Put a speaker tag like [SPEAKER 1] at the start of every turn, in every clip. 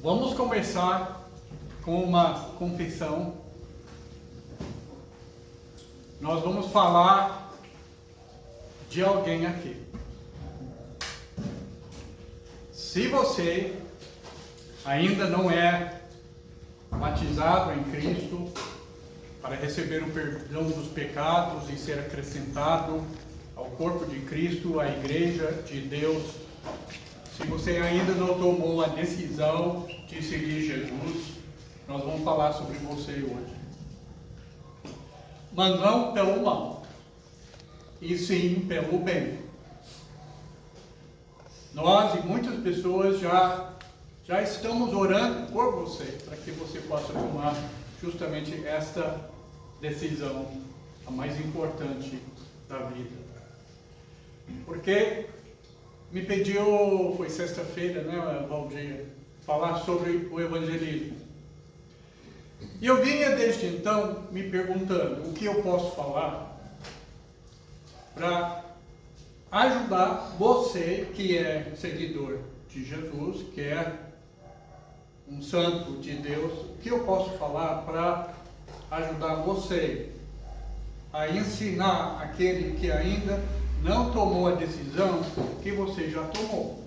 [SPEAKER 1] Vamos começar com uma confissão. Nós vamos falar de alguém aqui. Se você ainda não é batizado em Cristo para receber o perdão dos pecados e ser acrescentado ao corpo de Cristo, à igreja de Deus, se você ainda não tomou a decisão de seguir Jesus, nós vamos falar sobre você hoje. Mas não pelo mal, e sim pelo bem. Nós e muitas pessoas já estamos orando por você, para que você possa tomar justamente esta decisão, a mais importante da vida. Porque me pediu, foi sexta-feira, né, Valdir, falar sobre o evangelismo. E eu vinha desde então me perguntando o que eu posso falar para ajudar você que é seguidor de Jesus, que é um santo de Deus, o que eu posso falar para ajudar você a ensinar aquele que ainda não tomou a decisão que você já tomou.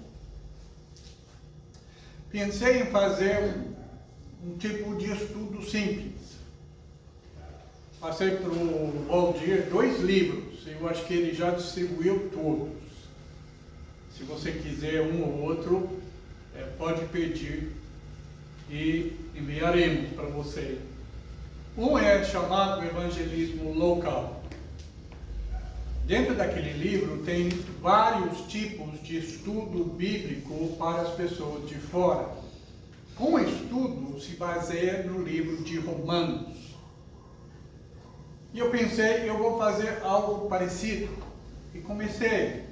[SPEAKER 1] Pensei em fazer um tipo de estudo simples. Passei para o Valdir 2 livros, eu acho que ele já distribuiu todos. Se você quiser um ou outro, pode pedir e enviaremos para você. Um é chamado Evangelismo Local. Dentro daquele livro tem vários tipos de estudo bíblico para as pessoas de fora. Um estudo se baseia no livro de Romanos. E eu pensei, eu vou fazer algo parecido. E comecei.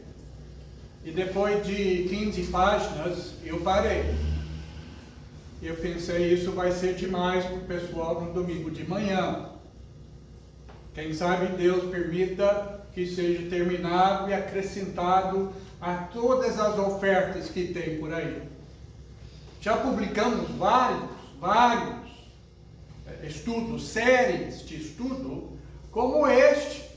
[SPEAKER 1] E depois de 15 páginas, eu parei. Eu pensei, isso vai ser demais para o pessoal no domingo de manhã. Quem sabe Deus permita que seja terminado e acrescentado a todas as ofertas que tem por aí. Já publicamos vários estudos, séries de estudo, como este,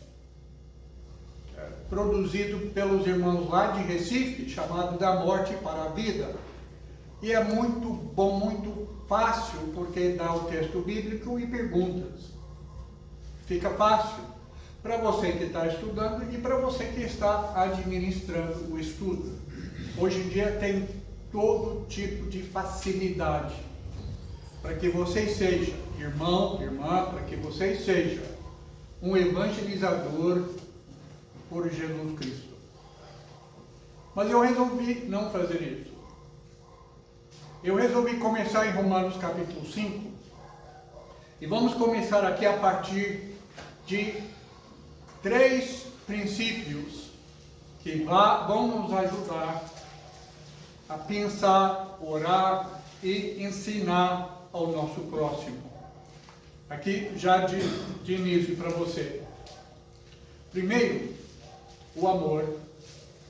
[SPEAKER 1] produzido pelos irmãos lá de Recife, chamado Da Morte para a Vida. E é muito bom, muito fácil, porque dá o texto bíblico e perguntas. Fica fácil para você que está estudando e para você que está administrando o estudo. Hoje em dia tem todo tipo de facilidade para que vocês sejam, irmão, irmã, para que vocês sejam um evangelizador por Jesus Cristo. Mas eu resolvi não fazer isso. Eu resolvi começar em Romanos capítulo 5 e vamos começar aqui a partir de 3 princípios que vão nos ajudar a pensar, orar e ensinar ao nosso próximo. Aqui já de início para você. Primeiro, o amor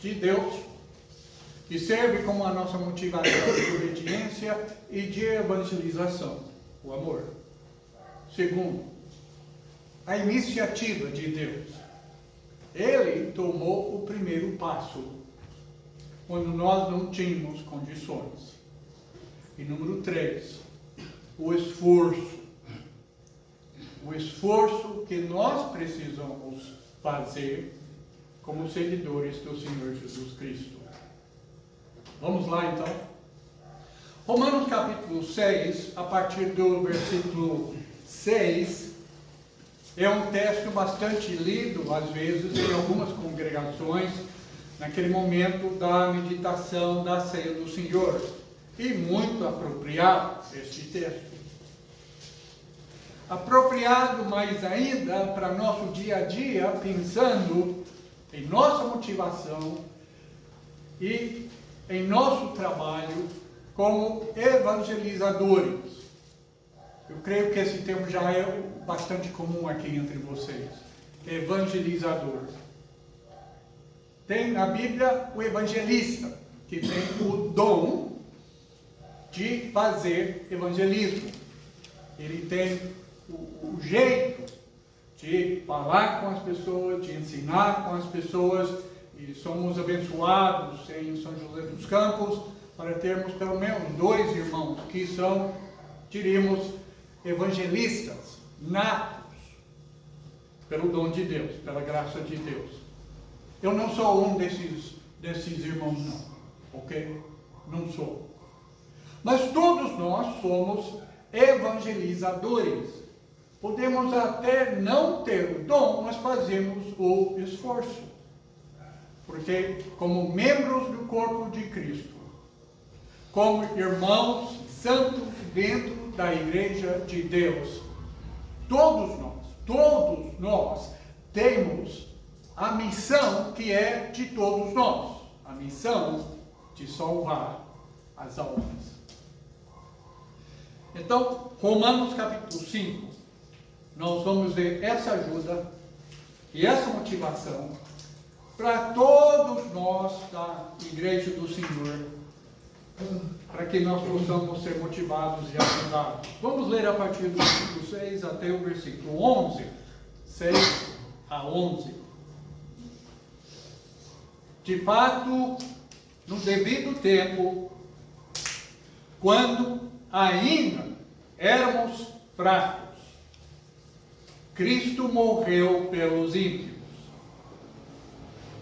[SPEAKER 1] de Deus, que serve como a nossa motivação de obediência e de evangelização. O amor. Segundo, a iniciativa de Deus. Ele tomou o primeiro passo, quando nós não tínhamos condições. E número 3, o esforço. O esforço que nós precisamos fazer como seguidores do Senhor Jesus Cristo. Vamos lá então. Romanos capítulo 6, a partir do versículo 6, é um texto bastante lido, às vezes, em algumas congregações, naquele momento da meditação da ceia do Senhor. E muito apropriado este texto. Apropriado mais ainda para nosso dia a dia, pensando em nossa motivação e em nosso trabalho como evangelizadores. Eu creio que esse termo já é bastante comum aqui entre vocês. Evangelizador. Tem na Bíblia o evangelista, que tem o dom de fazer evangelismo. Ele tem o jeito de falar com as pessoas, de ensinar com as pessoas, e somos abençoados em São José dos Campos para termos pelo menos 2 irmãos que são, diríamos, evangelistas natos pelo dom de Deus, pela graça de Deus. Eu não sou um desses irmãos, não, ok? Não sou. Mas todos nós somos evangelizadores. Podemos até não ter o dom, mas fazemos o esforço. Porque, como membros do corpo de Cristo, como irmãos santos dentro da igreja de Deus, todos nós temos a missão que é de todos nós, a missão de salvar as almas. Então, Romanos capítulo 5, nós vamos ver essa ajuda e essa motivação para todos nós da Igreja do Senhor, para que nós possamos ser motivados e ajudados. Vamos ler a partir do versículo 6 até o versículo 11, 6 a 11. De fato, no devido tempo, quando ainda éramos fracos, Cristo morreu pelos ímpios.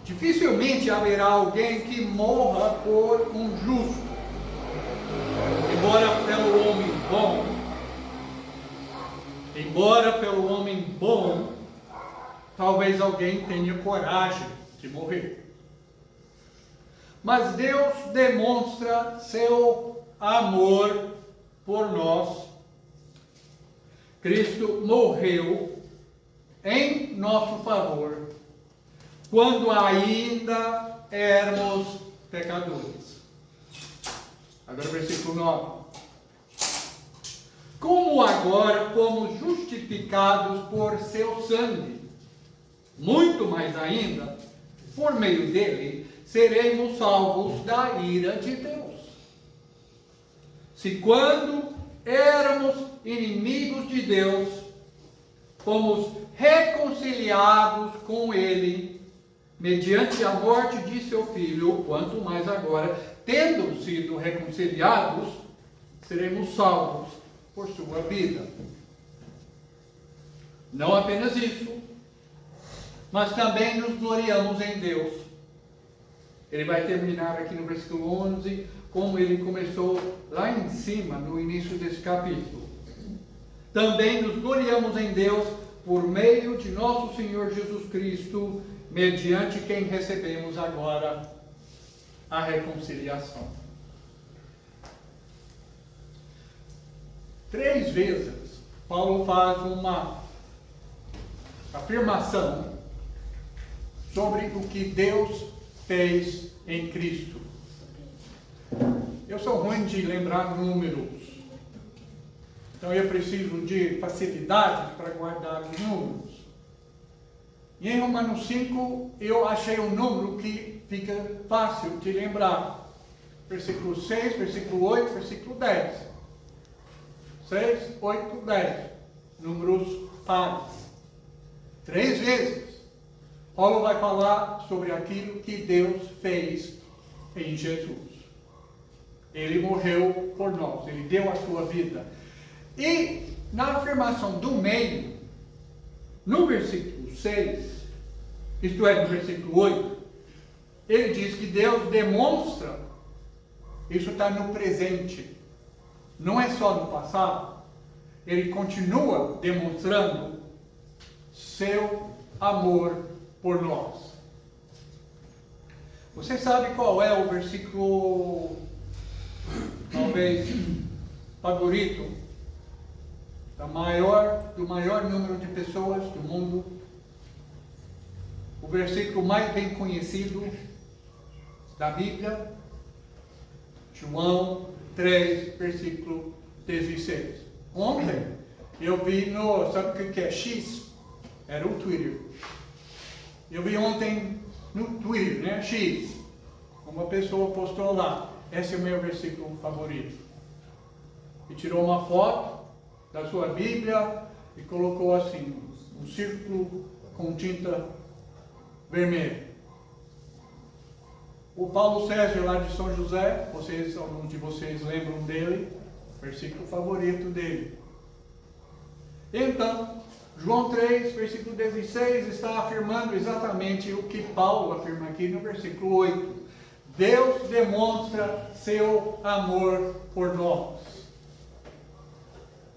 [SPEAKER 1] Dificilmente haverá alguém que morra por um justo, embora pelo homem bom, talvez alguém tenha coragem de morrer. Mas Deus demonstra seu amor por nós. Cristo morreu em nosso favor, quando ainda éramos pecadores. Agora versículo 9. Como agora fomos justificados por seu sangue, muito mais ainda, por meio dele, seremos salvos da ira de Deus. Se quando éramos inimigos de Deus, fomos reconciliados com ele, mediante a morte de seu Filho, quanto mais agora, tendo sido reconciliados, seremos salvos por sua vida. Não apenas isso, mas também nos gloriamos em Deus. Ele vai terminar aqui no versículo 11, como ele começou lá em cima, no início desse capítulo. Também nos gloriamos em Deus por meio de nosso Senhor Jesus Cristo, mediante quem recebemos agora a reconciliação. 3 vezes Paulo faz uma afirmação sobre o que Deus fez em Cristo. Eu sou ruim de lembrar números, então eu preciso de facilidade para guardar os números. E em Romanos 5 eu achei um número que fica fácil de lembrar. Versículo 6, versículo 8, versículo 10. 6, 8, 10. Números pares. 3 vezes. Paulo vai falar sobre aquilo que Deus fez em Jesus. Ele morreu por nós. Ele deu a sua vida. E na afirmação do meio, no versículo 6, isto é, no versículo 8, ele diz que Deus demonstra, isso está no presente, não é só no passado, ele continua demonstrando seu amor por nós. Você sabe qual é o versículo, talvez, favorito do maior número de pessoas do mundo? O versículo mais bem conhecido da Bíblia? João 3, versículo 16. Ontem eu vi sabe o que é X? Era o Twitter. Eu vi ontem no Twitter, X. Uma pessoa postou lá. Esse é o meu versículo favorito. e tirou uma foto da sua Bíblia e colocou assim, um círculo com tinta vermelha. O Paulo Sérgio lá de São José, alguns de vocês lembram dele, versículo favorito dele. Então, João 3, versículo 16, está afirmando exatamente o que Paulo afirma aqui no versículo 8. Deus demonstra seu amor por nós.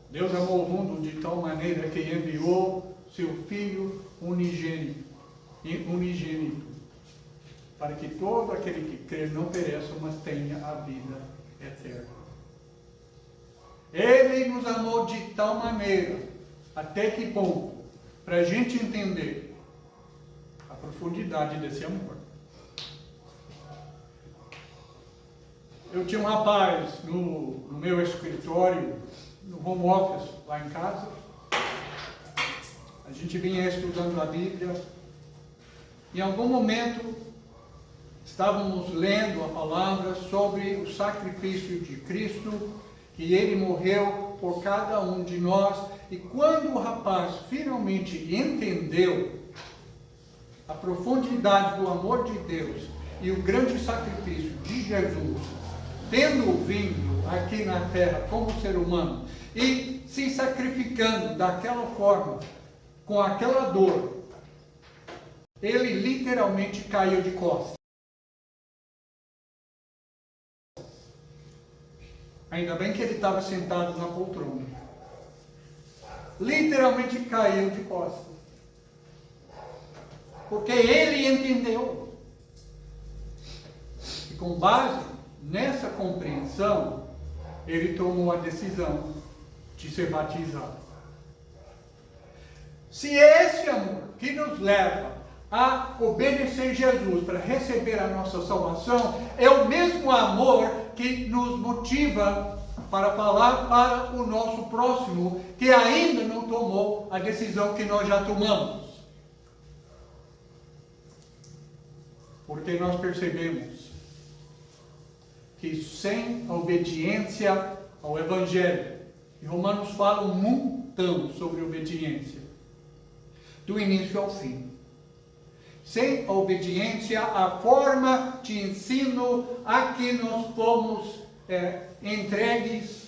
[SPEAKER 1] Deus amou o mundo de tal maneira que enviou seu Filho unigênito, para que todo aquele que crer não pereça, mas tenha a vida eterna. Ele nos amou de tal maneira, até que ponto, para a gente entender a profundidade desse amor. Eu tinha um rapaz no meu escritório, no home office, lá em casa. A gente vinha estudando a Bíblia. Em algum momento, estávamos lendo a palavra sobre o sacrifício de Cristo, que Ele morreu por cada um de nós. E quando o rapaz finalmente entendeu a profundidade do amor de Deus e o grande sacrifício de Jesus, tendo vindo aqui na terra como ser humano e se sacrificando daquela forma, com aquela dor, ele literalmente caiu de costas. Ainda bem que ele estava sentado na poltrona. Literalmente caiu de costas. Porque ele entendeu. E com base nessa compreensão, ele tomou a decisão de ser batizado. Se é esse amor que nos leva a obedecer Jesus para receber a nossa salvação, é o mesmo amor que nos motiva para falar para o nosso próximo, que ainda não tomou a decisão que nós já tomamos. Porque nós percebemos que sem a obediência ao Evangelho, e Romanos fala um montão sobre obediência, do início ao fim. Sem a obediência à forma de ensino a que nós fomos entregues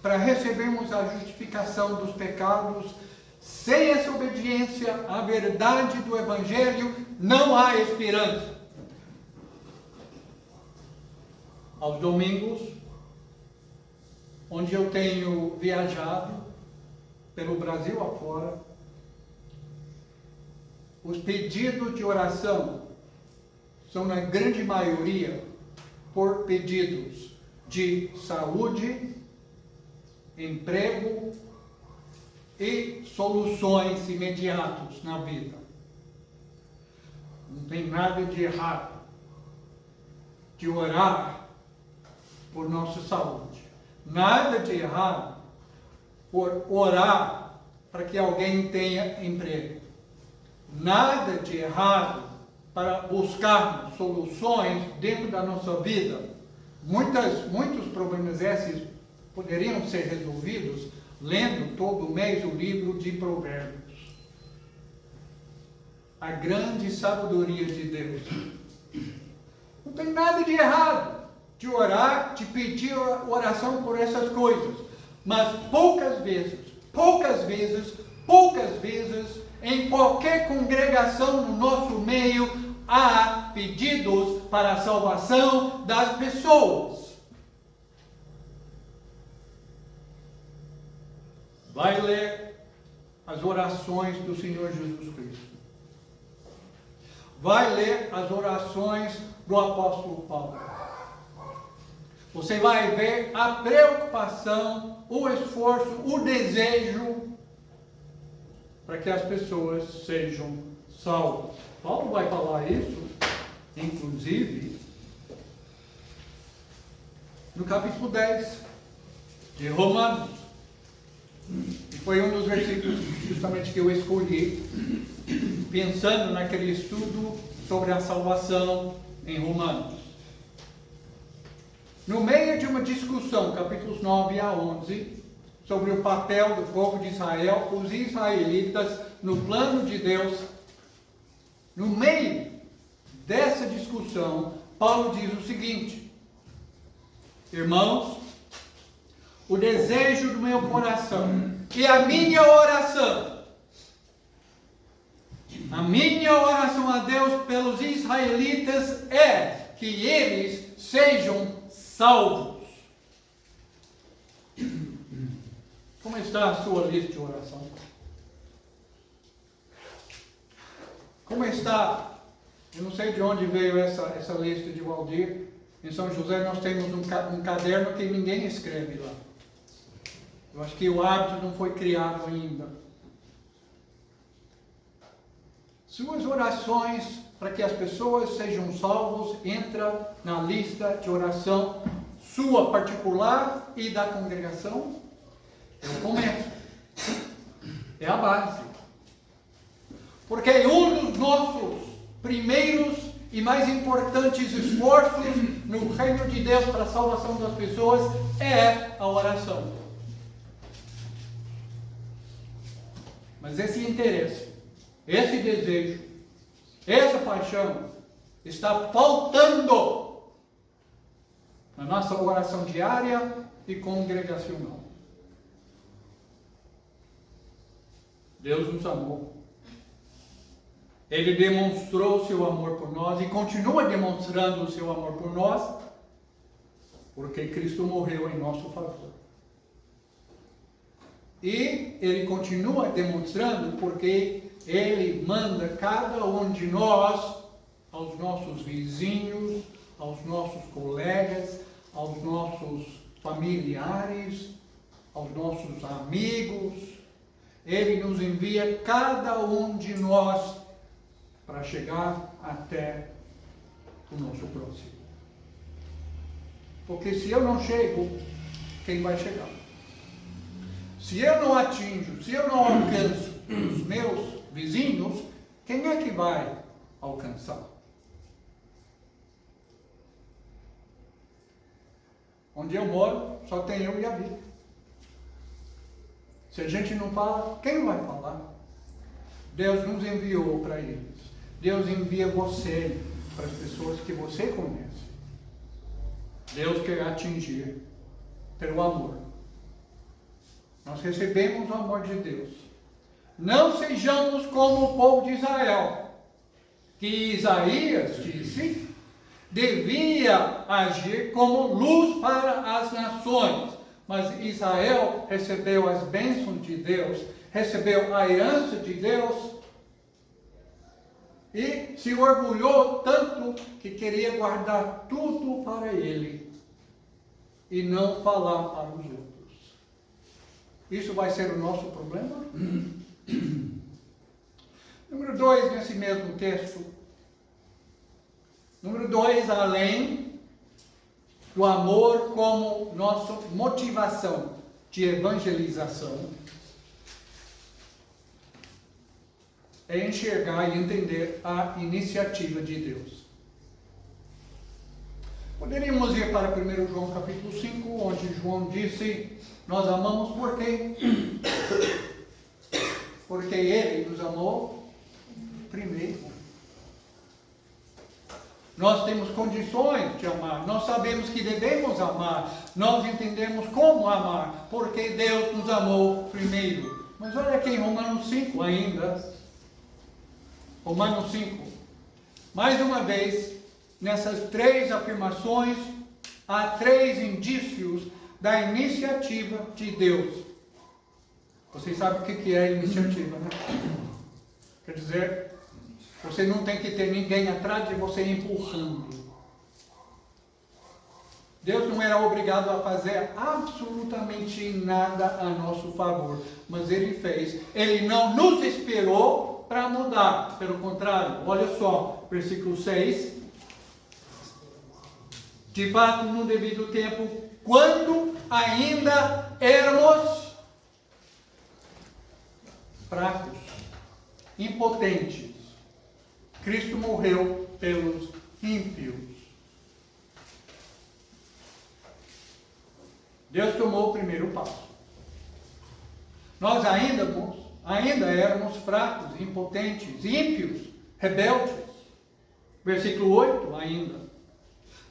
[SPEAKER 1] para recebermos a justificação dos pecados, sem essa obediência à verdade do Evangelho, não há esperança. Aos domingos, onde eu tenho viajado pelo Brasil afora, os pedidos de oração são, na grande maioria, por pedidos de saúde, emprego e soluções imediatas na vida. Não tem nada de errado de orar por nossa saúde. Nada de errado por orar para que alguém tenha emprego. Nada de errado para buscarmos soluções dentro da nossa vida. Muitos problemas esses poderiam ser resolvidos lendo todo mês o livro de Provérbios. A grande sabedoria de Deus. Não tem nada de errado de orar, de pedir oração por essas coisas. Mas poucas vezes, em qualquer congregação no nosso meio, há pedidos para a salvação das pessoas. Vai ler as orações do Senhor Jesus Cristo. Vai ler as orações do apóstolo Paulo. Você vai ver a preocupação, o esforço, o desejo para que as pessoas sejam salvas. Paulo vai falar isso, inclusive, no capítulo 10 de Romanos. E foi um dos versículos justamente que eu escolhi, pensando naquele estudo sobre a salvação em Romanos. no meio de uma discussão, capítulos 9 a 11, sobre o papel do povo de Israel, os israelitas, no plano de Deus, no meio dessa discussão, Paulo diz o seguinte: irmãos, o desejo do meu coração e a minha oração a Deus pelos israelitas é que eles sejam salvos. Como está a sua lista de oração? Como está? Eu não sei de onde veio essa lista de Valdir. Em São José nós temos um caderno que ninguém escreve lá. Eu acho que o hábito não foi criado ainda. Suas orações para que as pessoas sejam salvos entra na lista de oração sua particular e da congregação. É o começo. É a base. Porque um dos nossos primeiros e mais importantes esforços no reino de Deus para a salvação das pessoas é a oração. Mas esse interesse, esse desejo, essa paixão está faltando na nossa oração diária e congregacional. Deus nos amou. Ele demonstrou seu amor por nós e continua demonstrando o seu amor por nós, porque Cristo morreu em nosso favor. E Ele continua demonstrando porque Ele manda cada um de nós, aos nossos vizinhos, aos nossos colegas, aos nossos familiares, aos nossos amigos. Ele nos envia cada um de nós para chegar até o nosso próximo. Porque se eu não chego, quem vai chegar? Se eu não atinjo, se eu não alcanço os meus vizinhos, quem é que vai alcançar? Onde eu moro, só tem eu e a Bíblia. Se a gente não fala, quem vai falar? Deus nos enviou para eles. Deus envia você para as pessoas que você conhece. Deus quer atingir pelo amor. Nós recebemos o amor de Deus. Não sejamos como o povo de Israel, que Isaías disse, devia agir como luz para as nações. Mas Israel recebeu as bênçãos de Deus, recebeu a herança de Deus e se orgulhou tanto que queria guardar tudo para ele e não falar para os outros. Isso vai ser o nosso problema? Número 2, nesse mesmo texto. Número 2, além do amor como nossa motivação de evangelização, é enxergar e entender a iniciativa de Deus. Poderíamos ir para 1 João capítulo 5, onde João disse, nós amamos por quê? Porque Ele nos amou primeiro. Nós temos condições de amar, nós sabemos que devemos amar, nós entendemos como amar, porque Deus nos amou primeiro. Mas olha aqui em Romanos 5 ainda, Romanos 5, mais uma vez, nessas 3 afirmações, há 3 indícios da iniciativa de Deus. Vocês sabem o que é iniciativa, né? Quer dizer, você não tem que ter ninguém atrás de você empurrando. Deus não era obrigado a fazer absolutamente nada a nosso favor, mas Ele fez. Ele não nos esperou para mudar, pelo contrário, olha só, versículo 6. De fato, no devido tempo, quando ainda éramos fracos, impotentes, Cristo morreu pelos ímpios. Deus tomou o primeiro passo. Nós ainda éramos fracos, impotentes, ímpios, rebeldes. Versículo 8 ainda.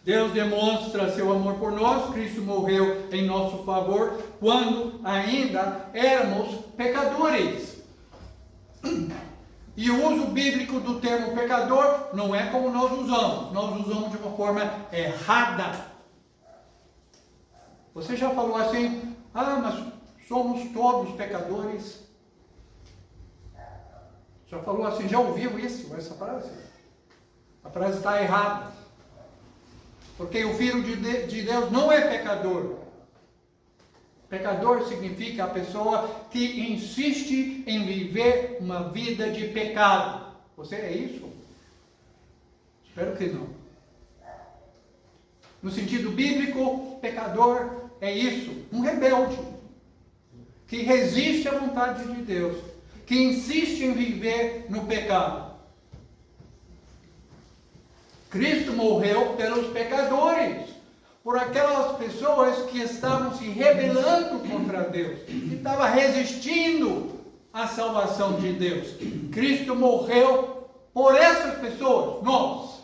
[SPEAKER 1] Deus demonstra seu amor por nós, Cristo morreu em nosso favor, quando ainda éramos pecadores. E o uso bíblico do termo pecador não é como nós usamos de uma forma errada. Você já falou assim, mas somos todos pecadores? Já falou assim, já ouviu essa frase? A frase está errada. Porque o Filho de Deus não é pecador. Pecador significa a pessoa que insiste em viver uma vida de pecado. Você é isso? Espero que não. No sentido bíblico, pecador é isso, um rebelde, que resiste à vontade de Deus, que insiste em viver no pecado. Cristo morreu pelos pecadores, por aquelas pessoas que estavam se rebelando contra Deus, que estavam resistindo à salvação de Deus. Cristo morreu por essas pessoas, nós.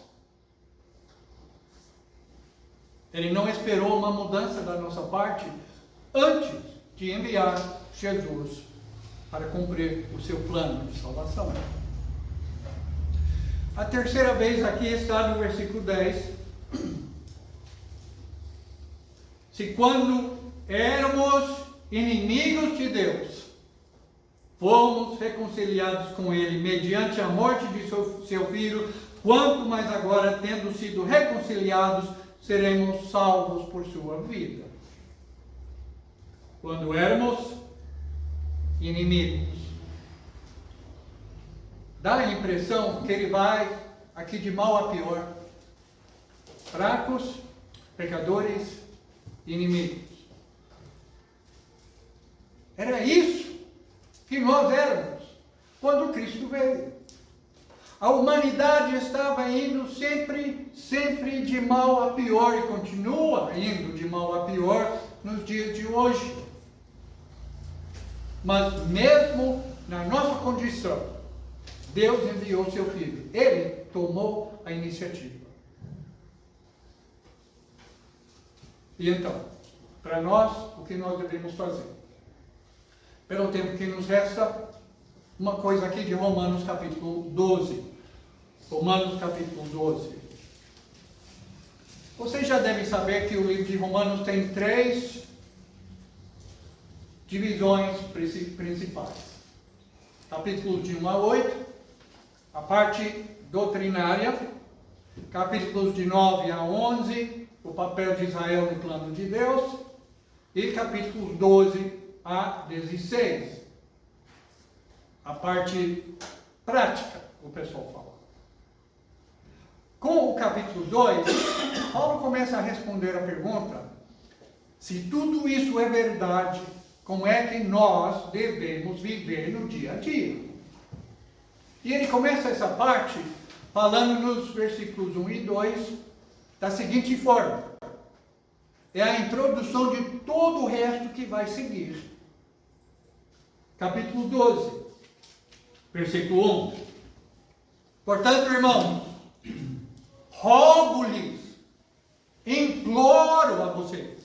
[SPEAKER 1] Ele não esperou uma mudança da nossa parte antes de enviar Jesus para cumprir o seu plano de salvação. A terceira vez aqui está no versículo 10. Se quando éramos inimigos de Deus, fomos reconciliados com Ele mediante a morte de seu Filho, quanto mais agora, tendo sido reconciliados, seremos salvos por sua vida. Quando éramos inimigos. Dá a impressão que ele vai aqui de mal a pior. Fracos, pecadores, inimigos. Era isso que nós éramos quando Cristo veio. A humanidade estava indo sempre de mal a pior e continua indo de mal a pior nos dias de hoje. Mas mesmo na nossa condição, Deus enviou seu Filho. Ele tomou a iniciativa. E então, para nós, o que nós devemos fazer? Pelo tempo que nos resta, uma coisa aqui de Romanos capítulo 12. Romanos capítulo 12. Vocês já devem saber que o livro de Romanos tem 3 divisões principais. Capítulos de 1 a 8, a parte doutrinária, capítulos de 9 a 11, o papel de Israel no plano de Deus, e capítulos 12 a 16, a parte prática, o pessoal fala. Com o capítulo 2, Paulo começa a responder a pergunta: se tudo isso é verdade, como é que nós devemos viver no dia a dia? E ele começa essa parte falando nos versículos 1 e 2 da seguinte forma. É a introdução de todo o resto que vai seguir. Capítulo 12, versículo 1. Portanto, irmãos, rogo-lhes, imploro a vocês,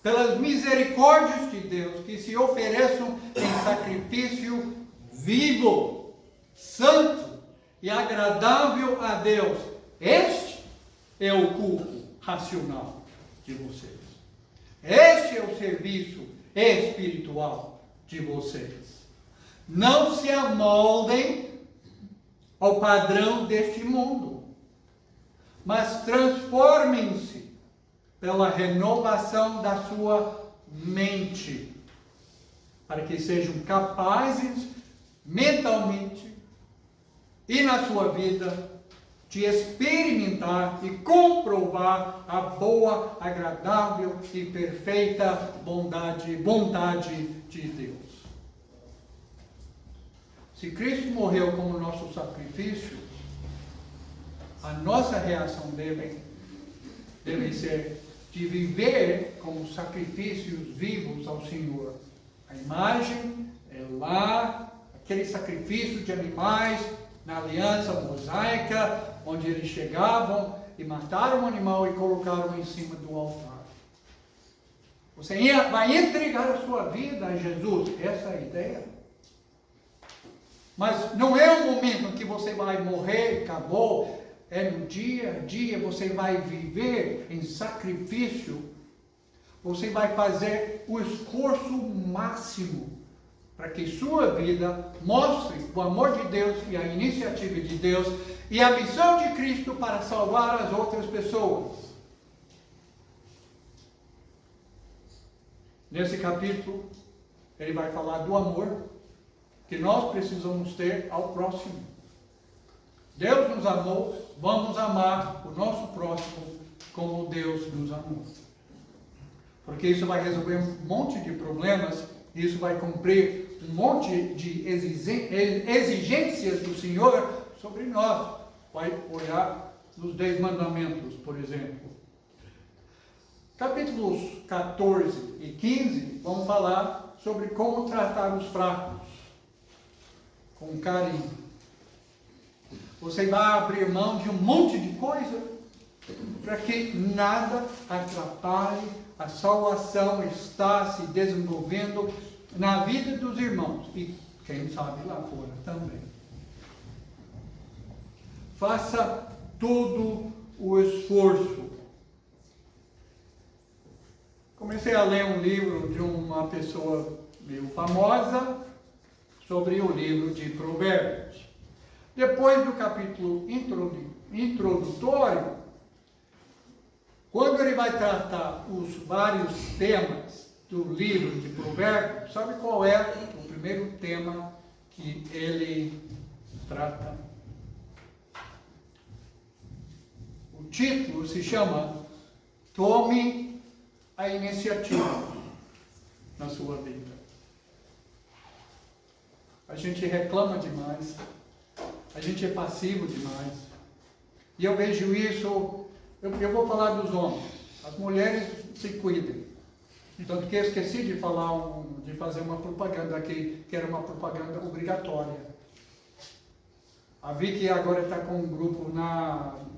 [SPEAKER 1] pelas misericórdias de Deus, que se ofereçam em sacrifício vivo, santo e agradável a Deus. Este é o culto racional de vocês. Este é o serviço espiritual de vocês. Não se amoldem ao padrão deste mundo, mas transformem-se pela renovação da sua mente, para que sejam capazes mentalmente e na sua vida de experimentar e comprovar a boa, agradável e perfeita bondade de Deus. Se Cristo morreu como nosso sacrifício, a nossa reação deve ser de viver como sacrifícios vivos ao Senhor. A imagem é lá, aquele sacrifício de animais na aliança mosaica, onde eles chegavam e mataram um animal e colocaram em cima do altar. Você vai entregar a sua vida a Jesus, essa é a ideia. Mas não é o momento em que você vai morrer, acabou. É no dia a dia, você vai viver em sacrifício. Você vai fazer o esforço máximo para que sua vida mostre o amor de Deus e a iniciativa de Deus e a missão de Cristo para salvar as outras pessoas. Nesse capítulo, ele vai falar do amor que nós precisamos ter ao próximo. Deus nos amou, vamos amar o nosso próximo como Deus nos amou. Porque isso vai resolver um monte de problemas, isso vai cumprir um monte de exigências do Senhor sobre nós. Vai olhar nos 10 mandamentos, por exemplo. Capítulos 14 e 15 vão falar sobre como tratar os fracos com carinho. Você vai abrir mão de um monte de coisa para que nada atrapalhe a salvação está se desenvolvendo na vida dos irmãos e quem sabe lá fora também. Faça todo o esforço. Comecei a ler um livro de uma pessoa meio famosa sobre o livro de Provérbios. Depois do capítulo introdutório, quando ele vai tratar os vários temas do livro de Provérbios, sabe qual é o primeiro tema que ele trata? O título se chama Tome a Iniciativa na sua vida. A gente reclama demais, a gente é passivo demais. E eu vejo isso, eu vou falar dos homens. As mulheres se cuidem. Tanto que eu esqueci de falar, de fazer uma propaganda aqui, que era uma propaganda obrigatória. A Vicky agora está com um grupo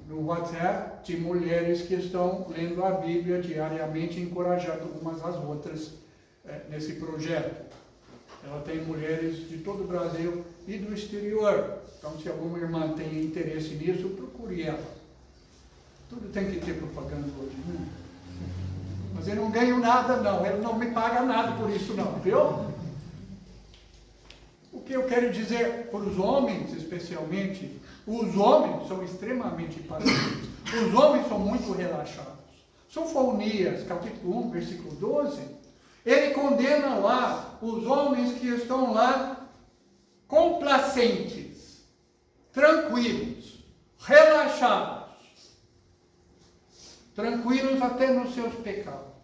[SPEAKER 1] no WhatsApp de mulheres que estão lendo a Bíblia diariamente, encorajando umas às outras nesse projeto. Ela tem mulheres de todo o Brasil e do exterior. Então, se alguma irmã tem interesse nisso, procure ela. Tudo tem que ter propaganda hoje, né? Mas eu não ganho nada, não. Ele não me paga nada por isso, não, viu? O que eu quero dizer para os homens, especialmente, os homens são extremamente passivos. Os homens são muito relaxados. Sofonias, capítulo 1, versículo 12, ele condena lá os homens que estão lá complacentes, tranquilos, relaxados, tranquilos até nos seus pecados.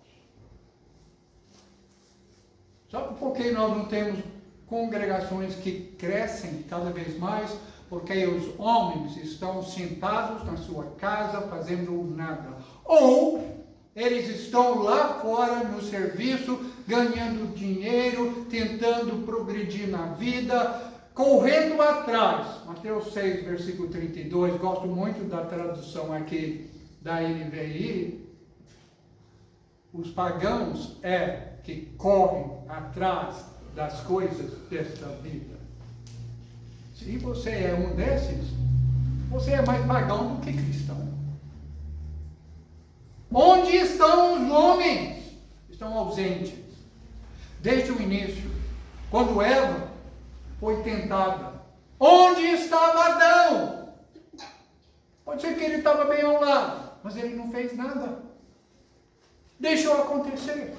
[SPEAKER 1] Sabe por que nós não temos congregações que crescem cada vez mais? Porque os homens estão sentados na sua casa fazendo nada. Ou eles estão lá fora no serviço, ganhando dinheiro, tentando progredir na vida, correndo atrás. Mateus 6, versículo 32, gosto muito da tradução aqui da NVI. Os pagãos que correm atrás das coisas desta vida. Se você é um desses, você é mais pagão do que cristão. Onde estão os homens? Estão ausentes. Desde o início, quando Eva foi tentada. Onde estava Adão? Pode ser que ele estava bem ao lado, mas ele não fez nada. Deixou acontecer.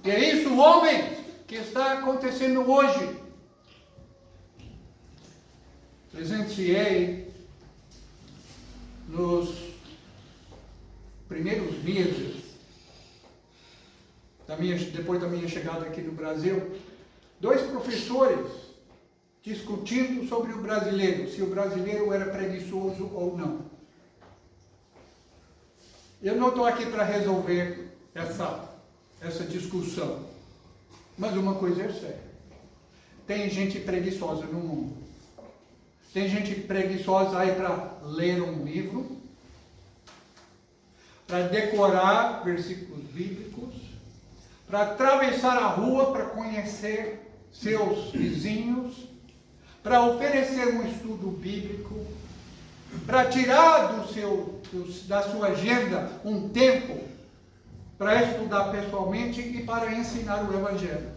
[SPEAKER 1] E é isso, homens, que está acontecendo hoje. Presenciei nos primeiros meses, depois da minha chegada aqui no Brasil, 2 professores discutindo sobre o brasileiro, se o brasileiro era preguiçoso ou não. Eu não estou aqui para resolver essa discussão. Mas uma coisa é séria. Tem gente preguiçosa no mundo. Tem gente preguiçosa aí para ler um livro, para decorar versículos bíblicos, para atravessar a rua para conhecer seus vizinhos, para oferecer um estudo bíblico, para tirar da sua agenda um tempo para estudar pessoalmente e para ensinar o Evangelho.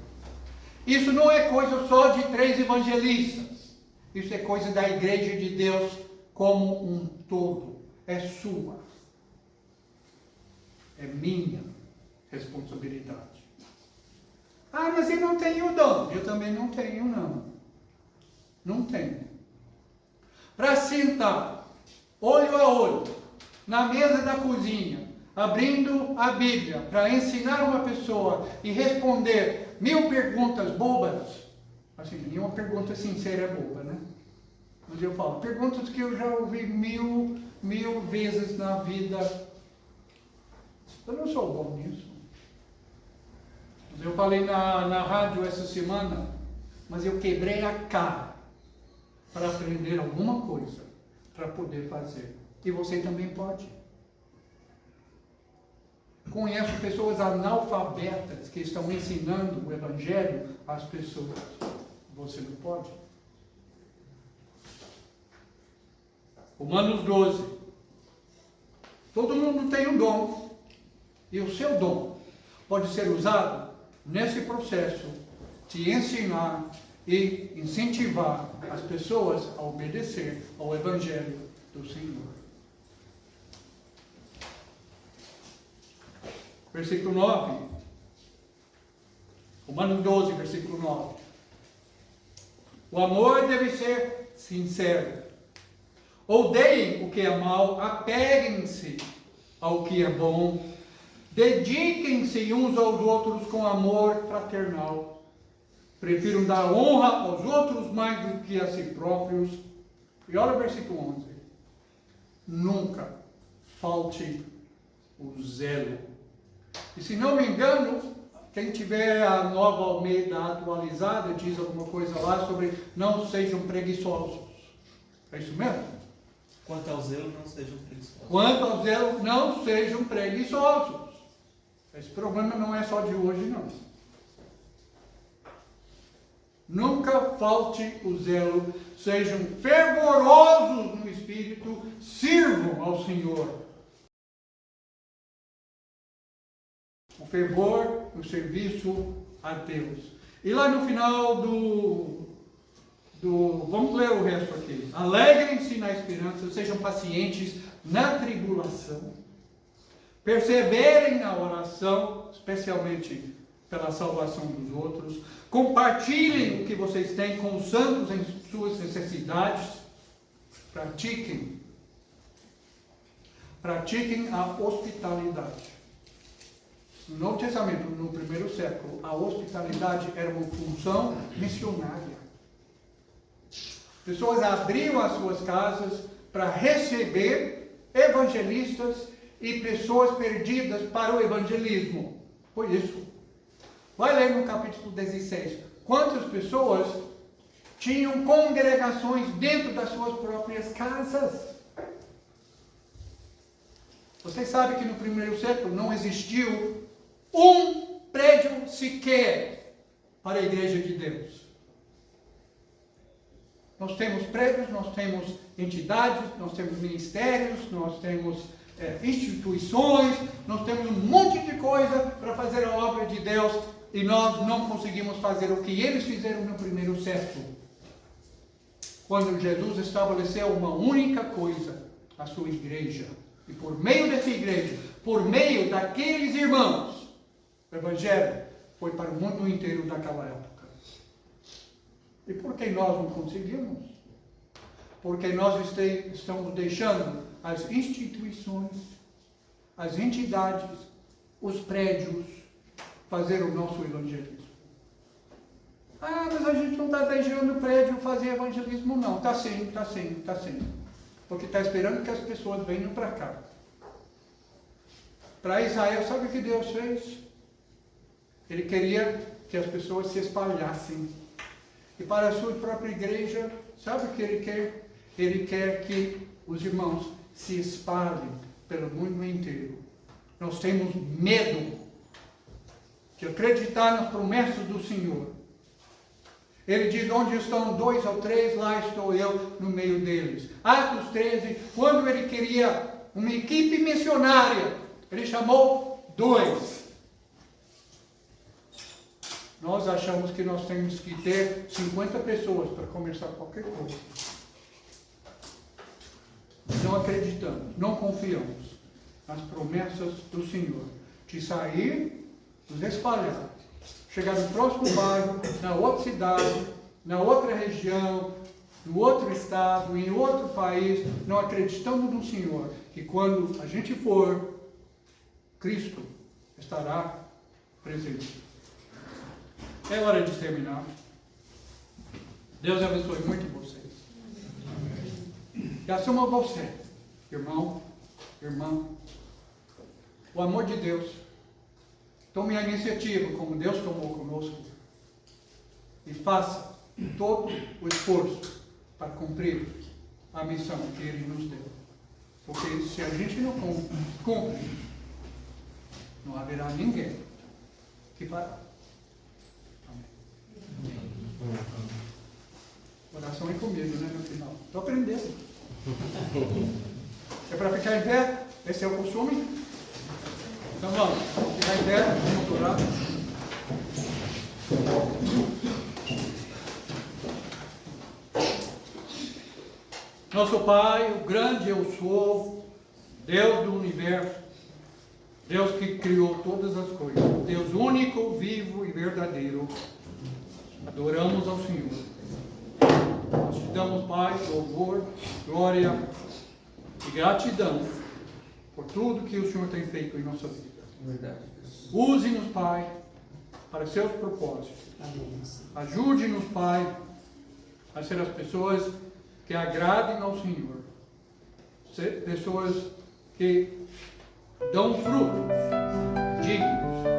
[SPEAKER 1] Isso não é coisa só de 3 evangelistas. Isso é coisa da Igreja de Deus como um todo. É sua. É minha responsabilidade. Ah, mas eu não tenho dom. Eu também não tenho, não. Não tenho. Para sentar, olho a olho, na mesa da cozinha, abrindo a Bíblia, para ensinar uma pessoa e responder 1000 perguntas bobas. Assim, nenhuma pergunta sincera é boba, né? Mas eu falo, perguntas que eu já ouvi mil vezes na vida. Eu não sou bom nisso. Eu falei na rádio essa semana, mas eu quebrei a cara para aprender alguma coisa, para poder fazer. E você também pode. Conheço pessoas analfabetas que estão ensinando o Evangelho às pessoas. Você não pode. Romanos 12. Todo mundo tem um dom. E o seu dom pode ser usado nesse processo de ensinar e incentivar as pessoas a obedecer ao Evangelho do Senhor. Versículo 9. Romanos 12, versículo 9. O amor deve ser sincero. Odeiem o que é mal, apeguem-se ao que é bom. Dediquem-se uns aos outros com amor fraternal. Prefiram dar honra aos outros mais do que a si próprios. E olha o versículo 11. Nunca falte o zelo. E se não me engano, quem tiver a Nova Almeida atualizada, diz alguma coisa lá sobre não sejam preguiçosos. É isso mesmo?
[SPEAKER 2] Quanto ao zelo, não sejam preguiçosos.
[SPEAKER 1] Quanto ao zelo, não sejam preguiçosos. Esse problema não é só de hoje, não. Nunca falte o zelo, sejam fervorosos no Espírito, sirvam ao Senhor. O fervor no serviço a Deus. E lá no final vamos ler o resto aqui. Alegrem-se na esperança, sejam pacientes na tribulação. Perseverem na oração, especialmente pela salvação dos outros. Compartilhem o que vocês têm com os santos em suas necessidades. Pratiquem a hospitalidade. No Novo Testamento, no primeiro século, a hospitalidade era uma função missionária. Pessoas abriam as suas casas para receber evangelistas e pessoas perdidas para o evangelismo. Foi isso. Vai ler no capítulo 16. Quantas pessoas tinham congregações dentro das suas próprias casas? Você sabe que no primeiro século não existiu um prédio sequer para a Igreja de Deus. Nós temos prédios, nós temos entidades, nós temos ministérios, nós temos instituições, nós temos um monte de coisa para fazer a obra de Deus e nós não conseguimos fazer o que eles fizeram no primeiro século. Quando Jesus estabeleceu uma única coisa, a sua igreja. E por meio dessa igreja, por meio daqueles irmãos, o Evangelho foi para o mundo inteiro daquela época. E por que nós não conseguimos? Porque nós estamos deixando as instituições, as entidades, os prédios fazer o nosso evangelismo. Ah, mas a gente não está deixando o prédio fazer evangelismo, não. Está sim, está sim, está sim. Porque está esperando que as pessoas venham para cá. Para Israel, sabe o que Deus fez? Ele queria que as pessoas se espalhassem. E para a sua própria igreja, sabe o que Ele quer? Ele quer que os irmãos se espalhem pelo mundo inteiro. Nós temos medo de acreditar nas promessas do Senhor. Ele diz, onde estão 2 ou 3, lá estou eu no meio deles. Atos 13, quando ele queria uma equipe missionária, ele chamou 2. Nós achamos que nós temos que ter 50 pessoas para começar qualquer coisa. Não acreditamos, não confiamos nas promessas do Senhor. De sair, nos espalhar, chegar no próximo bairro, na outra cidade, na outra região, no outro estado, em outro país, não acreditando no Senhor, que quando a gente for, Cristo estará presente. É hora de terminar. Deus abençoe muito vocês. E assuma você, irmão, irmã, o amor de Deus. Tome a iniciativa, como Deus tomou conosco, e faça todo o esforço para cumprir a missão que Ele nos deu. Porque se a gente não cumpre, não haverá ninguém que fará. Amém. Oração é comigo, né, no final. Estou aprendendo. É para ficar em pé? Esse é o costume? Então vamos, ficar em pé, vamos orar. Nosso Pai, o grande eu sou, Deus do universo, Deus que criou todas as coisas, Deus único, vivo e verdadeiro, adoramos ao Senhor. Nós te damos, Pai, louvor, glória e gratidão por tudo que o Senhor tem feito em nossa vida.
[SPEAKER 2] Verdade.
[SPEAKER 1] Use-nos, Pai, para seus propósitos. Ajude-nos, Pai, a ser as pessoas que agradem ao Senhor. Ser pessoas que dão frutos dignos